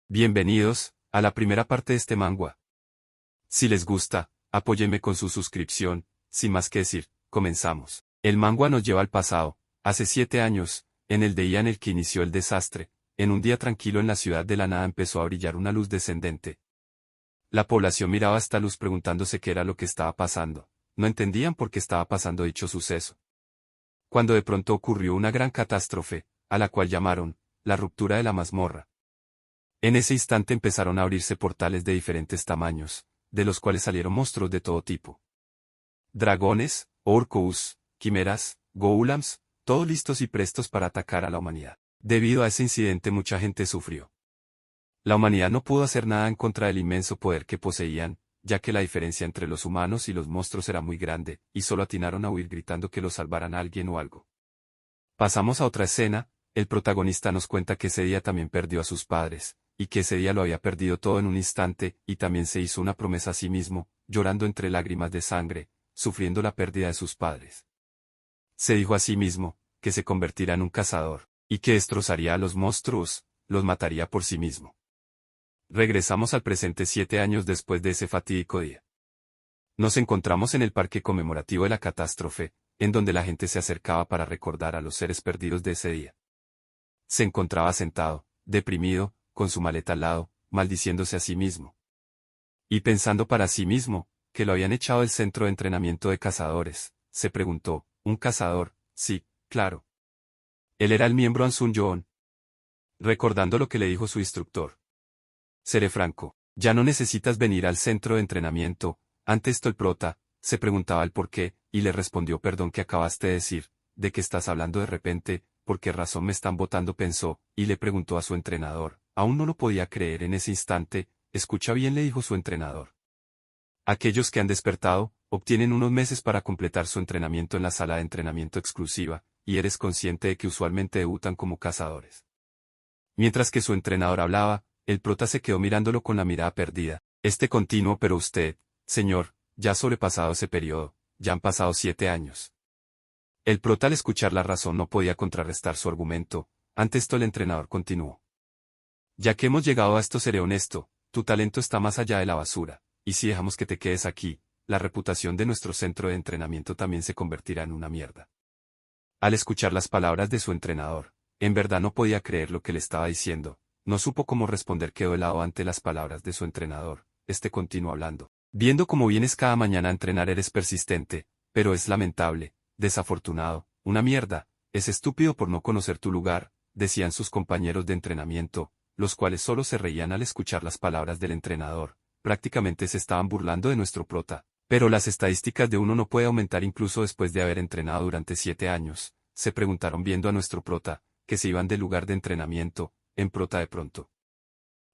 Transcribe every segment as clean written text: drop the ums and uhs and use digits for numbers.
Bienvenidos a la primera parte de este manga. Si les gusta, apóyenme con su suscripción. Sin más que decir, comenzamos. El manga nos lleva al pasado, hace 7 años, en el día en el que inició el desastre. En un día tranquilo en la ciudad de la nada empezó a brillar una luz descendente. La población miraba esta luz preguntándose qué era lo que estaba pasando. No entendían por qué estaba pasando dicho suceso. Cuando de pronto ocurrió una gran catástrofe, a la cual llamaron la ruptura de la mazmorra. En ese instante empezaron a abrirse portales de diferentes tamaños, de los cuales salieron monstruos de todo tipo. Dragones, orcos, quimeras, goulams, todos listos y prestos para atacar a la humanidad. Debido a ese incidente mucha gente sufrió. La humanidad no pudo hacer nada en contra del inmenso poder que poseían, ya que la diferencia entre los humanos y los monstruos era muy grande, y solo atinaron a huir gritando que los salvaran a alguien o algo. Pasamos a otra escena. El protagonista nos cuenta que ese día también perdió a sus padres, y que ese día lo había perdido todo en un instante, y también se hizo una promesa a sí mismo, llorando entre lágrimas de sangre, sufriendo la pérdida de sus padres. Se dijo a sí mismo, que se convertiría en un cazador, y que destrozaría a los monstruos, los mataría por sí mismo. Regresamos al presente 7 años después de ese fatídico día. Nos encontramos en el parque conmemorativo de la catástrofe, en donde la gente se acercaba para recordar a los seres perdidos de ese día. Se encontraba sentado, deprimido, con su maleta al lado, maldiciéndose a sí mismo. Y pensando para sí mismo, que lo habían echado del centro de entrenamiento de cazadores, se preguntó, ¿un cazador? Sí, claro. Él era el miembro Ansun Yoon. Recordando lo que le dijo su instructor. Seré franco, ya no necesitas venir al centro de entrenamiento. Ante esto el prota, se preguntaba el por qué, y le respondió perdón que acabaste de decir, ¿de qué estás hablando de repente? ¿Por qué razón me están botando? Pensó, y le preguntó a su entrenador. Aún no lo podía creer en ese instante. Escucha bien, le dijo su entrenador. Aquellos que han despertado, obtienen unos meses para completar su entrenamiento en la sala de entrenamiento exclusiva, y eres consciente de que usualmente debutan como cazadores. Mientras que su entrenador hablaba, el prota se quedó mirándolo con la mirada perdida. Continuo, pero usted, señor, ya ha sobrepasado ese periodo, ya han pasado 7 años. El prota al escuchar la razón no podía contrarrestar su argumento. Ante esto el entrenador continuó. Ya que hemos llegado a esto, seré honesto, tu talento está más allá de la basura, y si dejamos que te quedes aquí, la reputación de nuestro centro de entrenamiento también se convertirá en una mierda. Al escuchar las palabras de su entrenador, en verdad no podía creer lo que le estaba diciendo, no supo cómo responder, quedó helado ante las palabras de su entrenador. Continuó hablando. Viendo cómo vienes cada mañana a entrenar eres persistente, pero es lamentable, desafortunado, una mierda, es estúpido por no conocer tu lugar, decían sus compañeros de entrenamiento, los cuales solo se reían al escuchar las palabras del entrenador. Prácticamente se estaban burlando de nuestro prota. Pero las estadísticas de uno no puede aumentar incluso después de haber entrenado durante 7 años, se preguntaron viendo a nuestro prota, que se iban del lugar de entrenamiento. En prota de pronto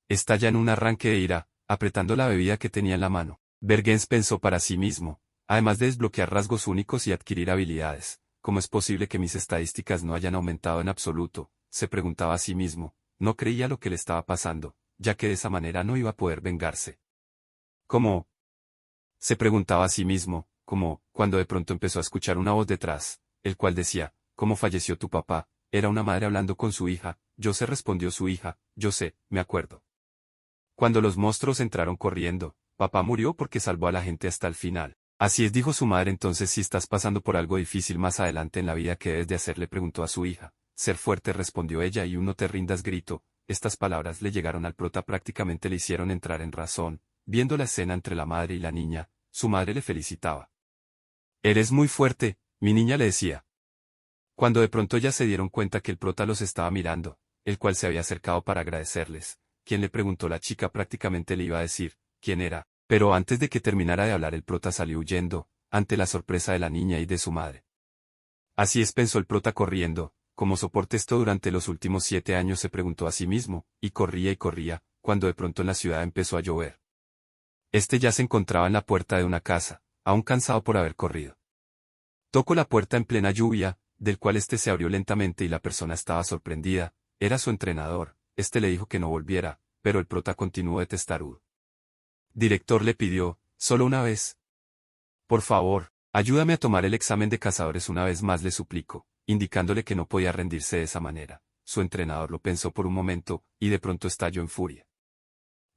estalla en un arranque de ira, apretando la bebida que tenía en la mano. Bergens pensó para sí mismo, además de desbloquear rasgos únicos y adquirir habilidades, ¿cómo es posible que mis estadísticas no hayan aumentado en absoluto? Se preguntaba a sí mismo, no creía lo que le estaba pasando, ya que de esa manera no iba a poder vengarse. ¿Cómo? Se preguntaba a sí mismo, cuando de pronto empezó a escuchar una voz detrás, el cual decía, ¿cómo falleció tu papá? Era una madre hablando con su hija. Yo sé, respondió su hija, yo sé, me acuerdo. Cuando los monstruos entraron corriendo, papá murió porque salvó a la gente hasta el final. Así es, dijo su madre. Entonces si estás pasando por algo difícil más adelante en la vida, ¿qué debes de hacer?, le preguntó a su hija. Ser fuerte, respondió ella, y un no te rindas grito. Estas palabras le llegaron al prota, prácticamente le hicieron entrar en razón. Viendo la escena entre la madre y la niña, su madre le felicitaba. Eres muy fuerte, mi niña, le decía. Cuando de pronto ya se dieron cuenta que el prota los estaba mirando, el cual se había acercado para agradecerles. ¿Quién?, le preguntó la chica. Prácticamente le iba a decir quién era, pero antes de que terminara de hablar el prota salió huyendo, ante la sorpresa de la niña y de su madre. Así es, pensó el prota corriendo. ¿Cómo soporté esto durante los últimos 7 años?, se preguntó a sí mismo, y corría, cuando de pronto en la ciudad empezó a llover. Ya se encontraba en la puerta de una casa, aún cansado por haber corrido. Tocó la puerta en plena lluvia, del cual se abrió lentamente y la persona estaba sorprendida. Era su entrenador. Le dijo que no volviera, pero el prota continuó de testarudo. Director, le pidió, solo una vez. Por favor, ayúdame a tomar el examen de cazadores una vez más, le suplicó, indicándole que no podía rendirse de esa manera. Su entrenador lo pensó por un momento, y de pronto estalló en furia.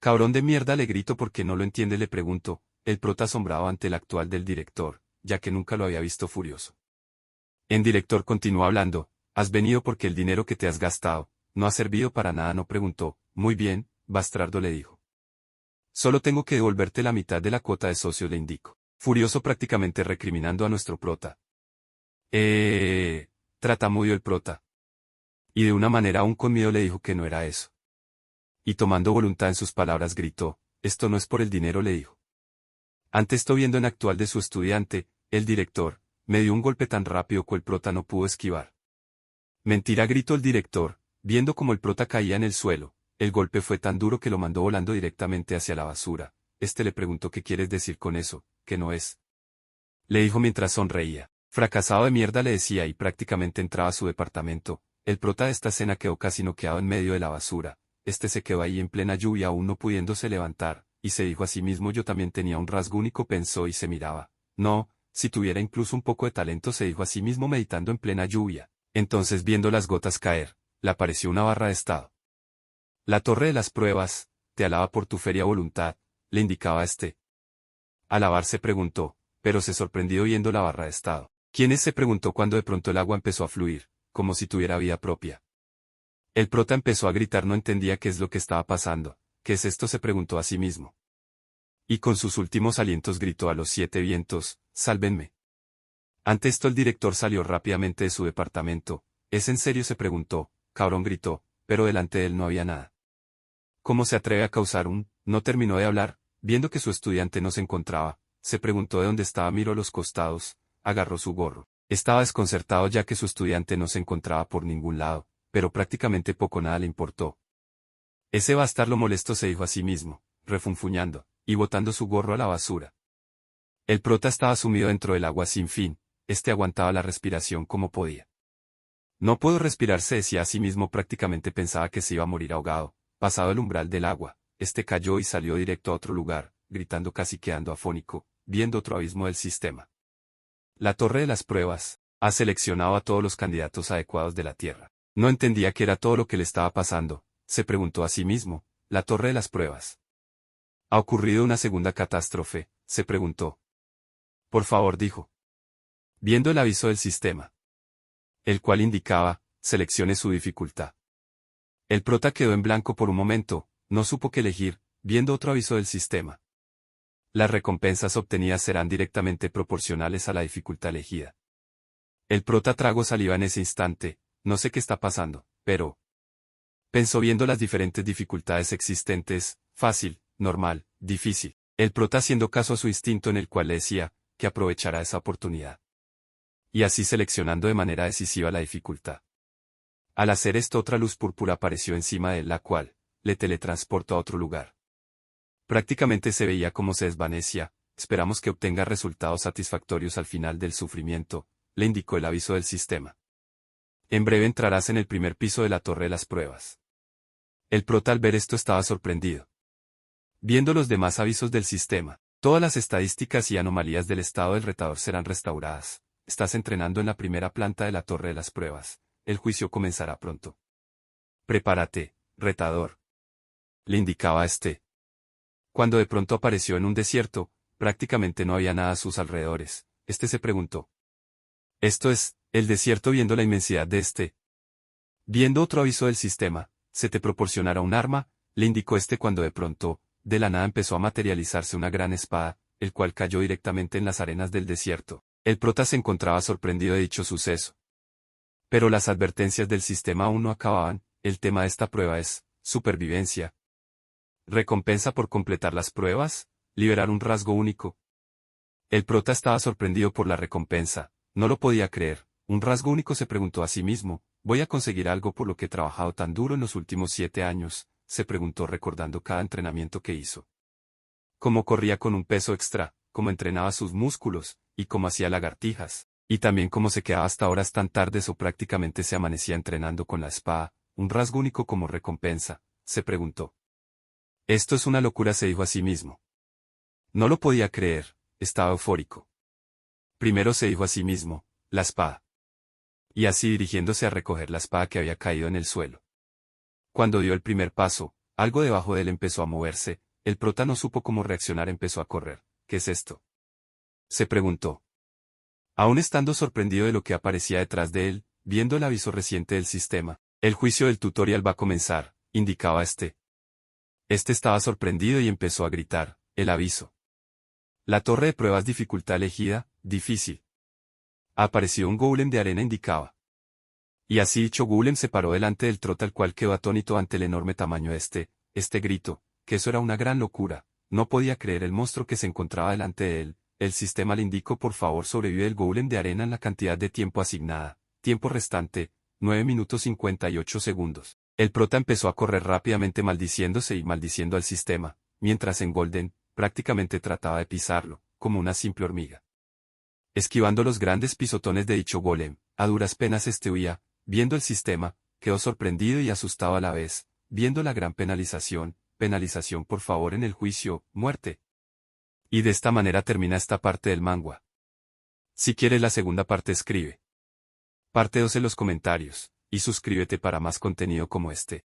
Cabrón de mierda, le grito. ¿Porque no lo entiende?, le pregunto, el prota asombrado ante el actual del director, ya que nunca lo había visto furioso. El director continuó hablando. Has venido porque el dinero que te has gastado no ha servido para nada, no preguntó. Muy bien, bastardo, le dijo. Solo tengo que devolverte la mitad de la cuota de socio, le indico. Furioso, prácticamente recriminando a nuestro prota. Tratamudeó el prota. Y de una manera aún con miedo le dijo que no era eso. Y tomando voluntad en sus palabras gritó, esto no es por el dinero, le dijo. Ante esto, viendo en actual de su estudiante, el director, me dio un golpe tan rápido que el prota no pudo esquivar. Mentira, gritó el director, viendo como el prota caía en el suelo. El golpe fue tan duro que lo mandó volando directamente hacia la basura. Le preguntó qué quieres decir con eso, que no es. Le dijo mientras sonreía. Fracasado de mierda, le decía, y prácticamente entraba a su departamento. El prota de esta escena quedó casi noqueado en medio de la basura. Se quedó ahí en plena lluvia, aún no pudiéndose levantar, y se dijo a sí mismo: yo también tenía un rasgo único, pensó, y se miraba. No, si tuviera incluso un poco de talento, se dijo a sí mismo meditando en plena lluvia. Entonces, viendo las gotas caer, le apareció una barra de estado. La torre de las pruebas, te alaba por tu feria voluntad, le indicaba Alabar, se preguntó, pero se sorprendió viendo la barra de estado. ¿Quién es?, se preguntó cuando de pronto el agua empezó a fluir, como si tuviera vida propia. El prota empezó a gritar, no entendía qué es lo que estaba pasando. ¿Qué es esto?, se preguntó a sí mismo. Y con sus últimos alientos gritó a los 7 vientos: sálvenme. Ante esto, el director salió rápidamente de su departamento. ¿Es en serio?, se preguntó. Cabrón, gritó, pero delante de él no había nada. ¿Cómo se atreve a causar un? No terminó de hablar, viendo que su estudiante no se encontraba, se preguntó de dónde estaba, miró a los costados, agarró su gorro. Estaba desconcertado ya que su estudiante no se encontraba por ningún lado, pero prácticamente poco nada le importó. Ese bastardo molesto, se dijo a sí mismo, refunfuñando, y botando su gorro a la basura. El prota estaba sumido dentro del agua sin fin, aguantaba la respiración como podía. No puedo respirar, se decía a sí mismo, prácticamente pensaba que se iba a morir ahogado. Pasado el umbral del agua, cayó y salió directo a otro lugar, gritando, casi quedando afónico, viendo otro abismo del sistema. La torre de las pruebas ha seleccionado a todos los candidatos adecuados de la Tierra. No entendía qué era todo lo que le estaba pasando, se preguntó a sí mismo. La torre de las pruebas. ¿Ha ocurrido una segunda catástrofe?, se preguntó. Por favor, dijo. Viendo el aviso del sistema, el cual indicaba: seleccione su dificultad. El prota quedó en blanco por un momento, no supo qué elegir, viendo otro aviso del sistema. Las recompensas obtenidas serán directamente proporcionales a la dificultad elegida. El prota tragó saliva en ese instante. No sé qué está pasando, pero... pensó viendo las diferentes dificultades existentes: fácil, normal, difícil. El prota, haciendo caso a su instinto en el cual le decía que aprovechará esa oportunidad. Y así seleccionando de manera decisiva la dificultad. Al hacer esto, otra luz púrpura apareció encima de él, la cual le teletransportó a otro lugar. Prácticamente se veía cómo se desvanecía. Esperamos que obtenga resultados satisfactorios al final del sufrimiento, le indicó el aviso del sistema. En breve entrarás en el primer piso de la torre de las pruebas. El prota, al ver esto, estaba sorprendido. Viendo los demás avisos del sistema, todas las estadísticas y anomalías del estado del retador serán restauradas. Estás entrenando en la primera planta de la torre de las pruebas. El juicio comenzará pronto. Prepárate, retador, le indicaba Cuando de pronto apareció en un desierto, prácticamente no había nada a sus alrededores. Se preguntó. Esto es, el desierto, viendo la inmensidad de Viendo otro aviso del sistema: se te proporcionará un arma, le indicó cuando de pronto, de la nada empezó a materializarse una gran espada, el cual cayó directamente en las arenas del desierto. El prota se encontraba sorprendido de dicho suceso. Pero las advertencias del sistema aún no acababan. El tema de esta prueba es supervivencia. Recompensa por completar las pruebas: liberar un rasgo único. El prota estaba sorprendido por la recompensa, no lo podía creer. ¿Un rasgo único?, se preguntó a sí mismo. ¿Voy a conseguir algo por lo que he trabajado tan duro en los últimos 7 años? Se preguntó, recordando cada entrenamiento que hizo. Cómo corría con un peso extra, cómo entrenaba sus músculos, y cómo hacía lagartijas. Y también cómo se quedaba hasta horas tan tardes o prácticamente se amanecía entrenando con la espada. Un rasgo único como recompensa, se preguntó. Esto es una locura, se dijo a sí mismo. No lo podía creer, estaba eufórico. Primero se dijo a sí mismo: la espada. Y así, dirigiéndose a recoger la espada que había caído en el suelo. Cuando dio el primer paso, algo debajo de él empezó a moverse, el prota no supo cómo reaccionar, empezó a correr. ¿Qué es esto?, se preguntó. Aún estando sorprendido de lo que aparecía detrás de él, viendo el aviso reciente del sistema, el juicio del tutorial va a comenzar, indicaba este. Este estaba sorprendido y empezó a gritar, el aviso. La torre de pruebas dificultad elegida, difícil. Apareció un golem de arena, indicaba. Y así dicho golem se paró delante del trota, el cual quedó atónito ante el enorme tamaño de este grito, que eso era una gran locura, no podía creer el monstruo que se encontraba delante de él. El sistema le indicó: por favor sobrevive el golem de arena en la cantidad de tiempo asignada, tiempo restante, 9 minutos 58 segundos. El prota empezó a correr rápidamente maldiciéndose y maldiciendo al sistema, mientras en Golden, prácticamente trataba de pisarlo, como una simple hormiga. Esquivando los grandes pisotones de dicho golem, a duras penas huía, viendo el sistema, quedó sorprendido y asustado a la vez, viendo la gran penalización, por favor en el juicio, muerte. Y de esta manera termina esta parte del manga. Si quieres la segunda parte, escribe parte 2 en los comentarios, y suscríbete para más contenido como este.